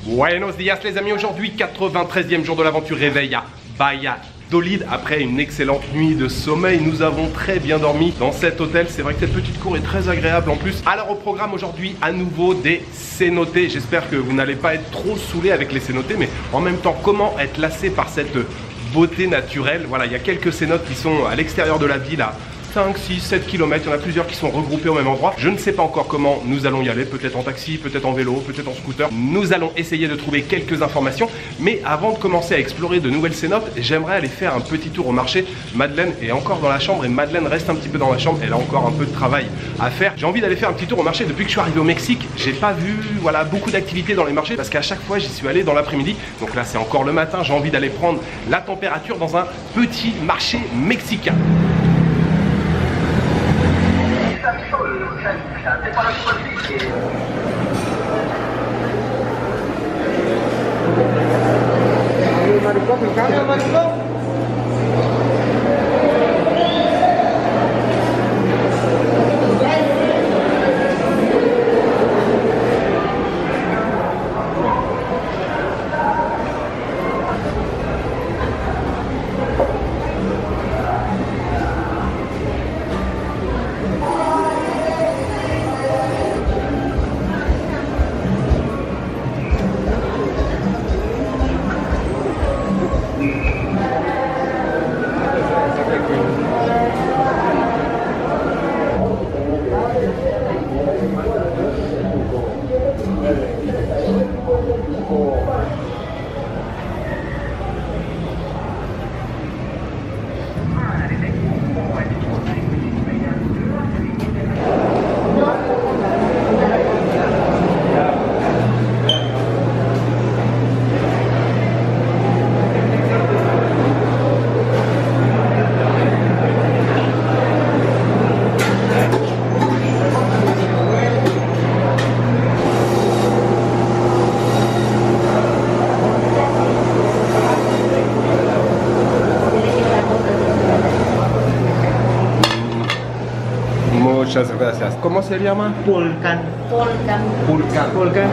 Buenos días les amis, aujourd'hui 93e jour de l'aventure réveil à Valladolid. Après une excellente nuit de sommeil, nous avons très bien dormi dans cet hôtel. C'est vrai que cette petite cour est très agréable en plus. Alors au programme aujourd'hui, à nouveau des cénotés. J'espère que vous n'allez pas être trop saoulés avec les cénotés, mais en même temps, comment être lassé par cette beauté naturelle. Voilà, il y a quelques cénotes qui sont à l'extérieur de la ville, à 5, 6, 7 km, il y en a plusieurs qui sont regroupés au même endroit. Je ne sais pas encore comment nous allons y aller, peut-être en taxi, peut-être en vélo, peut-être en scooter. Nous allons essayer de trouver quelques informations, mais avant de commencer à explorer de nouvelles cénotes, j'aimerais aller faire un petit tour au marché. Madeleine est encore dans la chambre et Madeleine reste un petit peu dans la chambre, elle a encore un peu de travail à faire. J'ai envie d'aller faire un petit tour au marché. Depuis que je suis arrivé au Mexique, j'ai pas vu beaucoup d'activités dans les marchés parce qu'à chaque fois j'y suis allé dans l'après-midi. Donc là c'est encore le matin, j'ai envie d'aller prendre la température dans un petit marché mexicain. Muchas gracias. ¿Cómo se llama? Pulcan. Pulcan. Pulcan.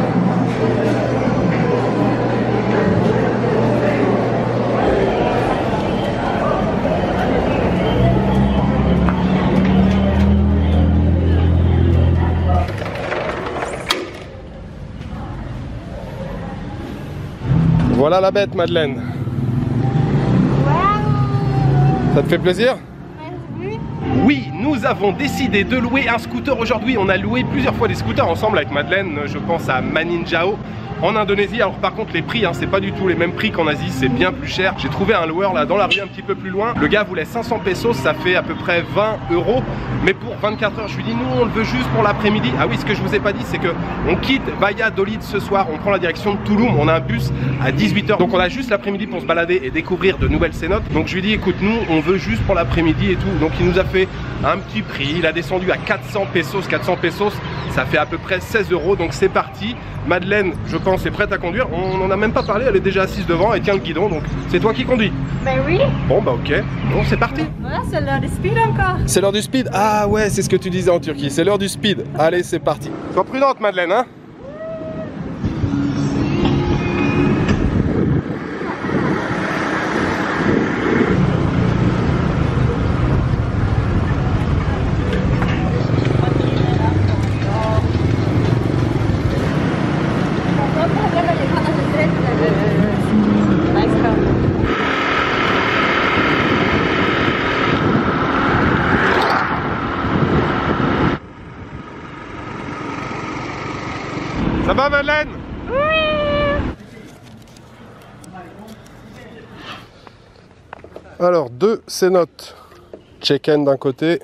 Voilà la bête, Madeleine. Ça te fait plaisir? Oui, nous avons décidé de louer un scooter aujourd'hui. On a loué plusieurs fois des scooters ensemble avec Madeleine. Je pense à Maninjao en Indonésie. Alors par contre les prix, c'est pas du tout les mêmes prix qu'en Asie, c'est bien plus cher. J'ai trouvé un loueur là dans la rue un petit peu plus loin. Le gars voulait 500 pesos, ça fait à peu près 20 €. Mais pour 24 heures, je lui dis nous on le veut juste pour l'après-midi. Ah oui, ce que je vous ai pas dit, c'est que on quitte Valladolid ce soir, on prend la direction de Tulum. On a un bus à 18 h. Donc on a juste l'après-midi pour se balader et découvrir de nouvelles cénotes. Donc je lui dis écoute, nous on veut juste pour l'après-midi et tout. Donc il nous a fait un petit prix, il a descendu à 400 pesos. 400 pesos, ça fait à peu près 16 €. Donc c'est parti. Madeleine, je pense, est prête à conduire. On n'en a même pas parlé, elle est déjà assise devant, elle tient le guidon. Donc c'est toi qui conduis? Ben oui. Bon bah ok, bon c'est parti. Voilà, c'est l'heure du speed encore. C'est l'heure du speed? Ah ouais, c'est ce que tu disais en Turquie, c'est l'heure du speed. Allez, c'est parti. Sois prudente Madeleine, hein. Ça va Madeleine? Oui. Alors deux cénotes. Check-in d'un côté,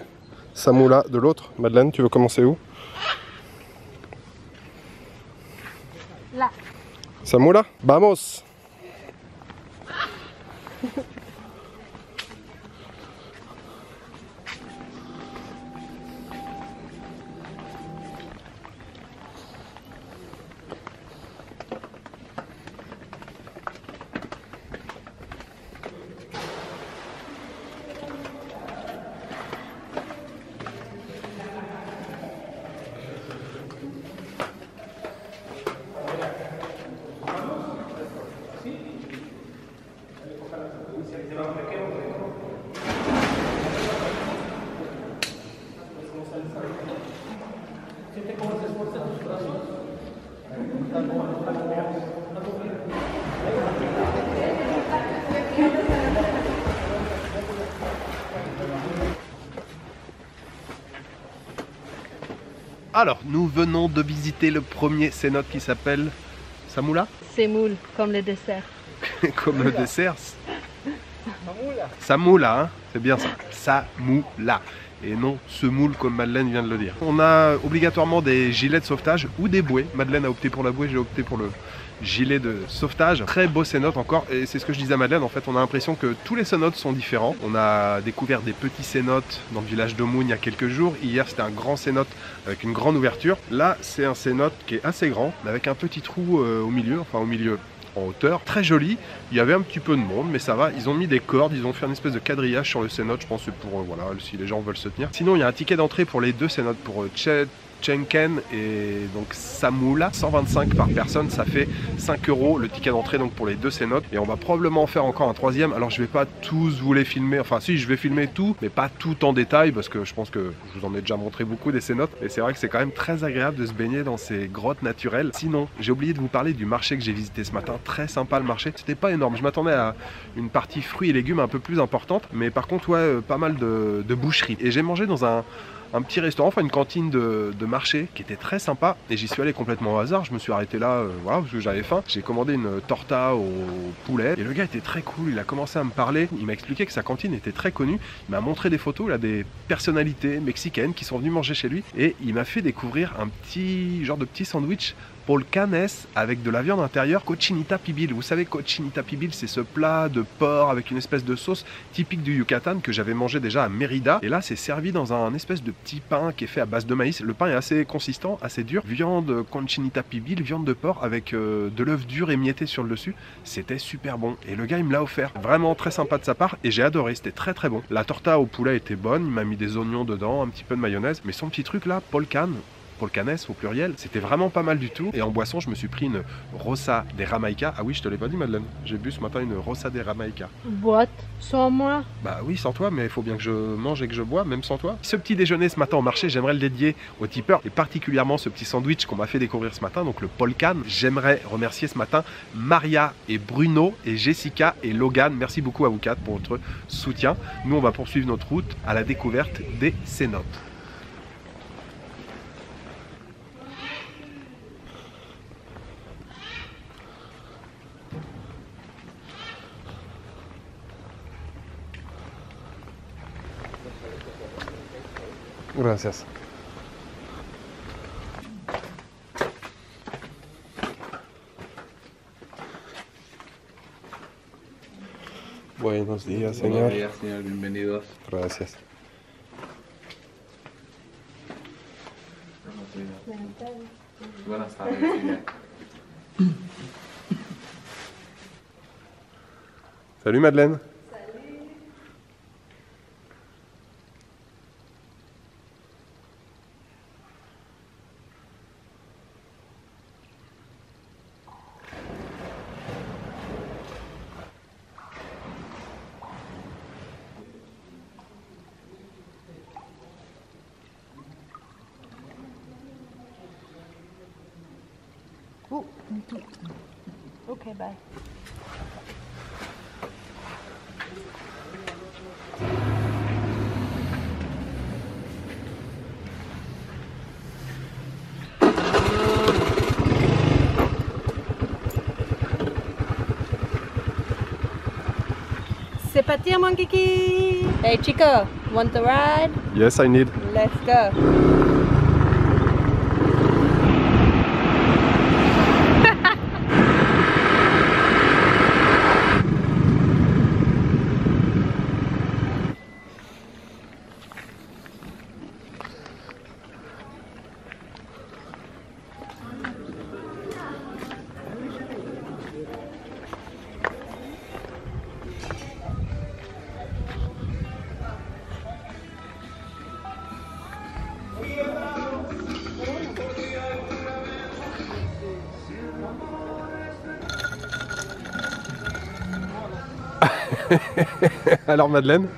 Samoula de l'autre. Madeleine, tu veux commencer où? Là. Samoula? Vamos. Alors, nous venons de visiter le premier cénote qui s'appelle Samoula. Semoule, comme le dessert. Comme le dessert. Samoula, hein, c'est bien ça. Samoula. Et non semoule comme Madeleine vient de le dire. On a obligatoirement des gilets de sauvetage ou des bouées. Madeleine a opté pour la bouée, j'ai opté pour le gilet de sauvetage. Très beau cénote encore, et c'est ce que je disais à Madeleine, en fait on a l'impression que tous les cénotes sont différents. On a découvert des petits cénotes dans le village d'Omoun il y a quelques jours. Hier c'était un grand cénote avec une grande ouverture. Là c'est un cénote qui est assez grand, mais avec un petit trou au milieu, en hauteur, très joli. Il y avait un petit peu de monde, mais ça va. Ils ont mis des cordes, ils ont fait une espèce de quadrillage sur le cénote. Je pense que c'est pour, voilà, si les gens veulent se tenir. Sinon, il y a un ticket d'entrée pour les deux cénotes, pour Chenken et donc Samoula, 125 par personne, ça fait 5 € le ticket d'entrée donc pour les deux cénotes. Et on va probablement en faire encore un troisième. Alors je vais pas tous vous les filmer, enfin si, je vais filmer tout, mais pas tout en détail parce que je pense que je vous en ai déjà montré beaucoup des cénotes. Et c'est vrai que c'est quand même très agréable de se baigner dans ces grottes naturelles. Sinon, j'ai oublié de vous parler du marché que j'ai visité ce matin. Très sympa le marché, c'était pas énorme. Je m'attendais à une partie fruits et légumes un peu plus importante, mais par contre ouais, pas mal de boucheries. Et j'ai mangé dans un petit restaurant, enfin une cantine de marché qui était très sympa, et j'y suis allé complètement au hasard. Je me suis arrêté là voilà, parce que j'avais faim. J'ai commandé une torta au poulet et le gars était très cool. Il a commencé à me parler, il m'a expliqué que sa cantine était très connue. Il m'a montré des photos là, des personnalités mexicaines qui sont venues manger chez lui, et il m'a fait découvrir un petit genre de petit sandwich volcanes avec de la viande intérieure, cochinita pibil. Vous savez, cochinita pibil, c'est ce plat de porc avec une espèce de sauce typique du Yucatan que j'avais mangé déjà à Mérida. Et là, c'est servi dans un espèce de petit pain qui est fait à base de maïs. Le pain est assez consistant, assez dur. Viande cochinita pibil, viande de porc avec de l'œuf dur émietté sur le dessus. C'était super bon. Et le gars, il me l'a offert. Vraiment très sympa de sa part et j'ai adoré. C'était très très bon. La torta au poulet était bonne. Il m'a mis des oignons dedans, un petit peu de mayonnaise. Mais son petit truc là, polcanes au pluriel, c'était vraiment pas mal du tout. Et en boisson, je me suis pris une Rosa de Jamaica. Ah oui, je te l'ai pas dit, Madeleine. J'ai bu ce matin une Rosa de Jamaica. Boîte, sans moi. Bah oui, sans toi, mais il faut bien que je mange et que je bois, même sans toi. Ce petit déjeuner ce matin au marché, j'aimerais le dédier aux tipeurs, et particulièrement ce petit sandwich qu'on m'a fait découvrir ce matin, donc le polcan. J'aimerais remercier ce matin Maria et Bruno et Jessica et Logan. Merci beaucoup à vous quatre pour votre soutien. Nous, on va poursuivre notre route à la découverte des cénotes. Gracias. Buenos días, señor. Buenos días, señor. Bienvenidos. Gracias. Buenas tardes, señor. Salut Madeleine. Oh, ok, bye. C'est parti, mon kiki. Hey, Chico, want to ride? Yes, I need. Let's go. Alors Madeleine?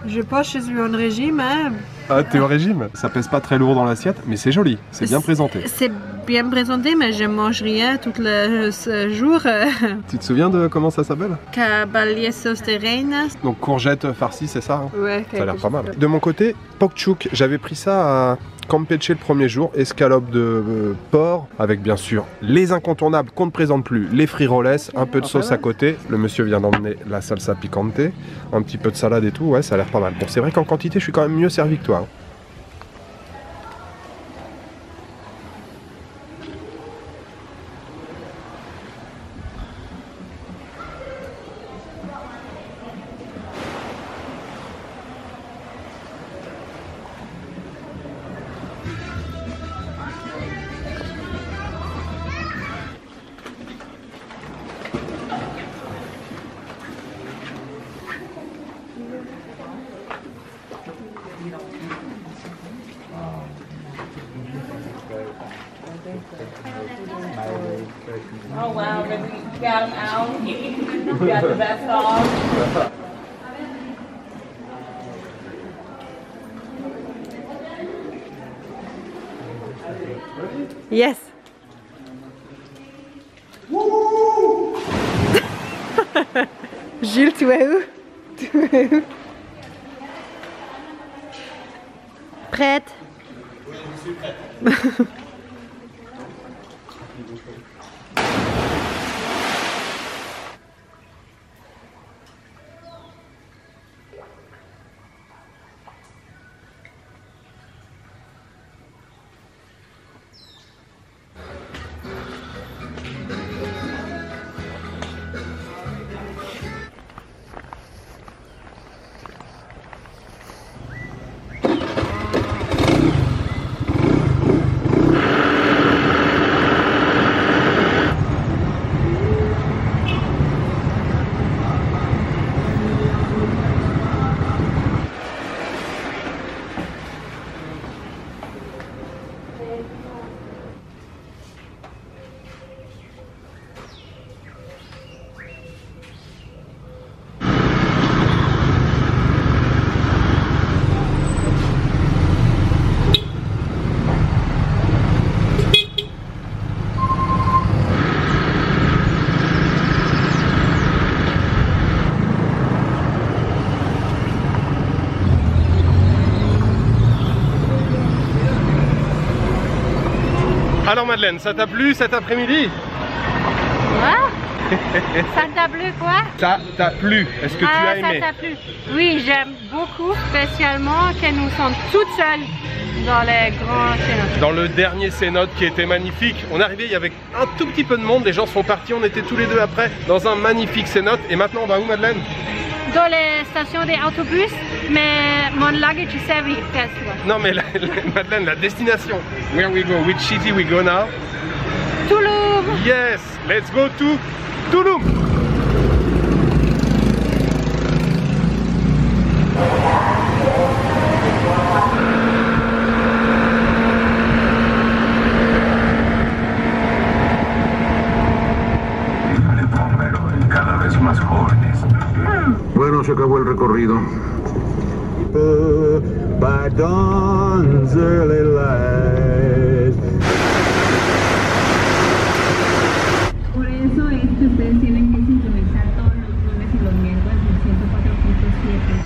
Je sais pas, je suis sur un régime, hein. Ah, t'es au régime? Ça pèse pas très lourd dans l'assiette, mais c'est joli, c'est bien présenté. C'est bien présenté, mais je mange rien tout le jour. Tu te souviens de comment ça s'appelle? Cabalier sauce de reine. Donc courgette farcie, c'est ça hein? Ouais, ça a l'air pas mal. De mon côté, pokchouk, j'avais pris ça à Campeche le premier jour, escalope de porc, avec bien sûr les incontournables qu'on ne présente plus, les frijoles, un peu de sauce à côté. Le monsieur vient d'emmener la salsa picante, un petit peu de salade et tout, ouais, ça a l'air pas mal. Bon, c'est vrai qu'en quantité, je suis quand même mieux servi que toi. Hein. Oh wow, you got them out. You got the best off. Yes. Jules, tu es où? Tu es où? Prête? Oui, je suis prête. Alors Madeleine, ça t'a plu cet après-midi? Quoi? Ça t'a plu quoi? Ça t'a plu? Est-ce que tu as aimé? Ça t'a plu? Oui, j'aime beaucoup, spécialement que nous sommes toutes seules dans les grands cénotes. Dans le dernier cénote qui était magnifique. On est arrivé, il y avait un tout petit peu de monde, les gens sont partis, on était tous les deux après dans un magnifique cénote. Et maintenant on va où Madeleine? Dans les stations des autobus, mais mon luggage est servi. Non mais Madeleine, la destination. Where we go? Which city we go now? Touloum. Yes, let's go to Touloum. Bueno, se acabó el recorrido. By dawn's early light. Por eso es que ustedes tienen que sintonizar todos los lunes y los miércoles en 104.7.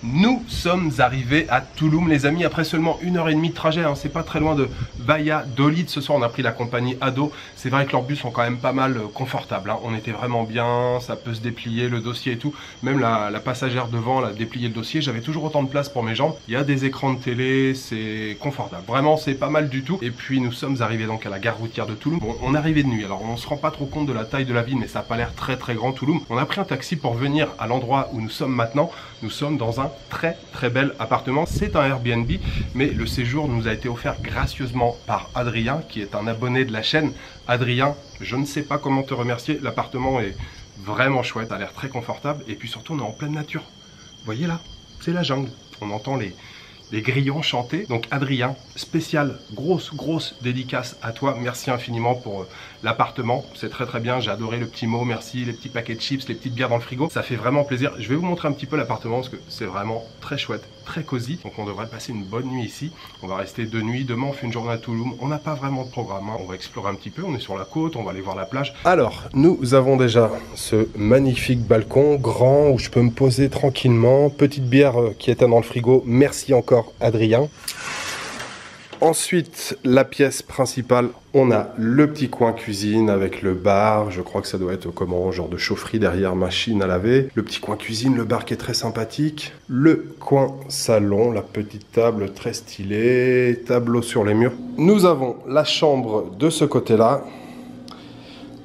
Nous sommes arrivés à Touloum les amis, après seulement 1h30 de trajet, hein. C'est pas très loin de Valladolid. Ce soir on a pris la compagnie Ado. C'est vrai que leurs bus sont quand même pas mal confortables, hein. On était vraiment bien, ça peut se déplier, le dossier et tout. Même la passagère devant, elle a déplié le dossier, j'avais toujours autant de place pour mes jambes. Il y a des écrans de télé, c'est confortable, vraiment c'est pas mal du tout. Et puis nous sommes arrivés donc à la gare routière de Touloum. Bon, on est arrivé de nuit, alors on se rend pas trop compte de la taille de la ville, mais ça a pas l'air très grand Touloum. On a pris un taxi pour venir à l'endroit où nous sommes maintenant. Nous sommes dans un très très bel appartement. C'est un Airbnb, mais le séjour nous a été offert gracieusement par Adrien, qui est un abonné de la chaîne. Adrien, je ne sais pas comment te remercier. L'appartement est vraiment chouette, a l'air très confortable. Et puis surtout, on est en pleine nature. Vous voyez là, c'est la jungle. On entend les grillons chanter. Donc Adrien, spécial, grosse dédicace à toi. Merci infiniment pour l'appartement. C'est très bien. J'ai adoré le petit mot. Merci, les petits paquets de chips, les petites bières dans le frigo. Ça fait vraiment plaisir. Je vais vous montrer un petit peu l'appartement parce que c'est vraiment très chouette, très cosy. Donc on devrait passer une bonne nuit ici. On va rester 2 nuits. Demain on fait une journée à Tulum. On n'a pas vraiment de programme, hein. On va explorer un petit peu. On est sur la côte. On va aller voir la plage. Alors, nous avons déjà ce magnifique balcon grand où je peux me poser tranquillement. Petite bière qui était dans le frigo. Merci encore Adrien. Ensuite, la pièce principale, on a le petit coin cuisine avec le bar. Je crois que ça doit être comment, genre de chaufferie derrière, machine à laver. Le petit coin cuisine, le bar qui est très sympathique. Le coin salon, la petite table très stylée, tableau sur les murs. Nous avons la chambre de ce côté-là.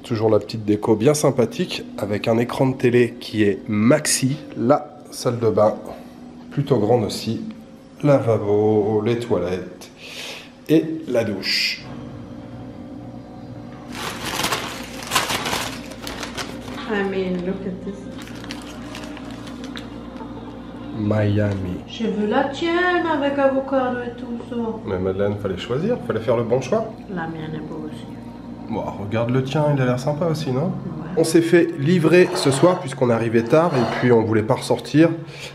Toujours la petite déco bien sympathique avec un écran de télé qui est maxi. La salle de bain, plutôt grande aussi. Lavabo, les toilettes et la douche. I mean, look at this. Miami. Je veux la tienne avec avocado et tout ça. Mais Madeleine, fallait choisir, fallait faire le bon choix. La mienne est beau aussi. Bon, regarde le tien, il a l'air sympa aussi, non? Ouais. On s'est fait livrer ce soir puisqu'on est arrivé tard et puis on voulait pas ressortir.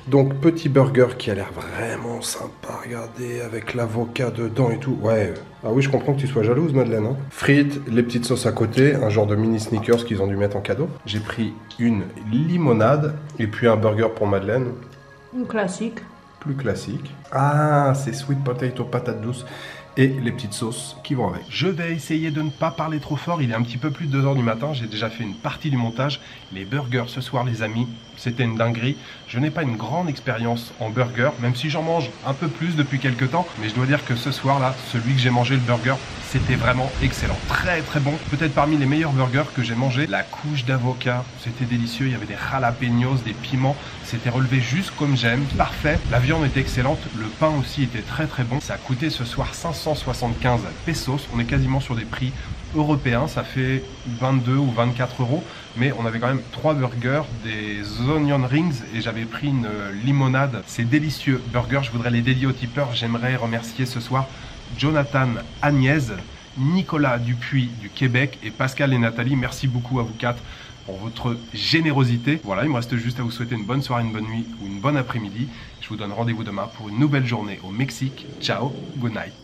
Donc petit burger qui a l'air vraiment sympa, regardez, avec l'avocat dedans et tout. Ouais, ah oui, je comprends que tu sois jalouse, Madeleine, hein. Frites, les petites sauces à côté, un genre de mini sneakers qu'ils ont dû mettre en cadeau. J'ai pris une limonade et puis un burger pour Madeleine. Un classique. Plus classique. Ah, c'est sweet potato, patate douce. Et les petites sauces qui vont avec. Je vais essayer de ne pas parler trop fort. Il est un petit peu plus de 2 h du matin. J'ai déjà fait une partie du montage. Les burgers ce soir, les amis, c'était une dinguerie. Je n'ai pas une grande expérience en burger, même si j'en mange un peu plus depuis quelques temps. Mais je dois dire que ce soir-là, celui que j'ai mangé, le burger, c'était vraiment excellent. Très bon. Peut-être parmi les meilleurs burgers que j'ai mangé. La couche d'avocat, c'était délicieux. Il y avait des jalapenos, des piments. C'était relevé juste comme j'aime. Parfait. La viande était excellente. Le pain aussi était très bon. Ça a coûté ce soir 575 pesos. On est quasiment sur des prix européens. Ça fait 22 ou 24 €. Mais on avait quand même 3 burgers, des onion rings et j'avais pris une limonade. C'est délicieux burger. Je voudrais les dédier aux tipeurs. J'aimerais remercier ce soir Jonathan Agnès, Nicolas Dupuis du Québec et Pascal et Nathalie. Merci beaucoup à vous 4 pour votre générosité. Voilà, il me reste juste à vous souhaiter une bonne soirée, une bonne nuit ou une bonne après-midi. Je vous donne rendez-vous demain pour une nouvelle journée au Mexique. Ciao, good night.